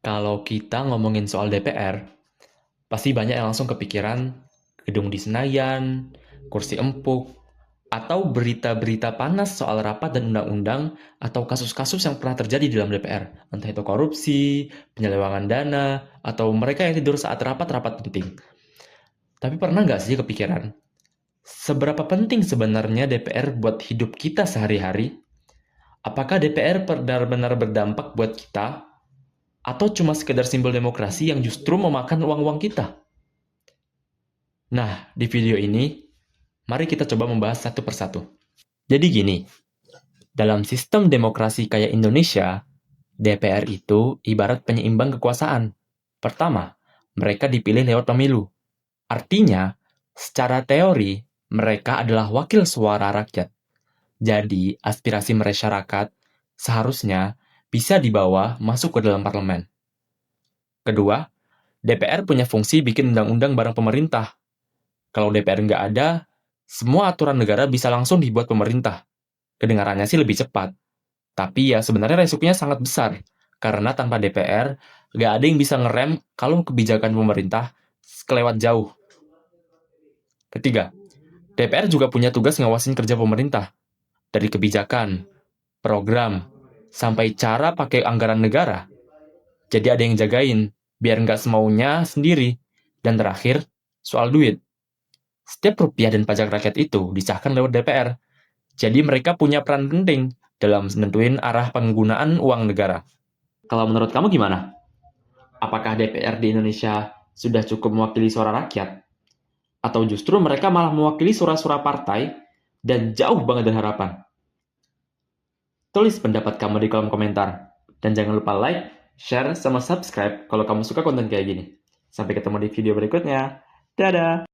Kalau kita ngomongin soal DPR, pasti banyak yang langsung kepikiran gedung di Senayan, kursi empuk, atau berita-berita panas soal rapat dan undang-undang atau kasus-kasus yang pernah terjadi di dalam DPR. Entah itu korupsi, penyelewengan dana, atau mereka yang tidur saat rapat-rapat penting. Tapi pernah nggak sih kepikiran, seberapa penting sebenarnya DPR buat hidup kita sehari-hari? Apakah DPR benar-benar berdampak buat kita, atau cuma sekedar simbol demokrasi yang justru memakan uang-uang kita? Nah, di video ini, mari kita coba membahas satu persatu. Jadi gini, dalam sistem demokrasi kayak Indonesia, DPR itu ibarat penyeimbang kekuasaan. Pertama, mereka dipilih lewat pemilu. Artinya, secara teori, mereka adalah wakil suara rakyat. Jadi, aspirasi masyarakat seharusnya bisa dibawa masuk ke dalam parlemen. Kedua, DPR punya fungsi bikin undang-undang bareng pemerintah. Kalau DPR nggak ada, semua aturan negara bisa langsung dibuat pemerintah. Kedengarannya sih lebih cepat. Tapi ya sebenarnya resikonya sangat besar. Karena tanpa DPR, nggak ada yang bisa ngerem kalau kebijakan pemerintah kelewat jauh. Ketiga, DPR juga punya tugas ngawasin kerja pemerintah. Dari kebijakan, program, sampai cara pakai anggaran negara. Jadi ada yang jagain, biar nggak semaunya sendiri. Dan terakhir, soal duit. Setiap rupiah dan pajak rakyat itu disahkan lewat DPR. Jadi mereka punya peran penting dalam menentuin arah penggunaan uang negara. Kalau menurut kamu gimana? Apakah DPR di Indonesia sudah cukup mewakili suara rakyat? Atau justru mereka malah mewakili suara-suara partai dan jauh banget dari harapan? Tulis pendapat kamu di kolom komentar. Dan jangan lupa like, share, sama subscribe kalau kamu suka konten kayak gini. Sampai ketemu di video berikutnya. Dadah!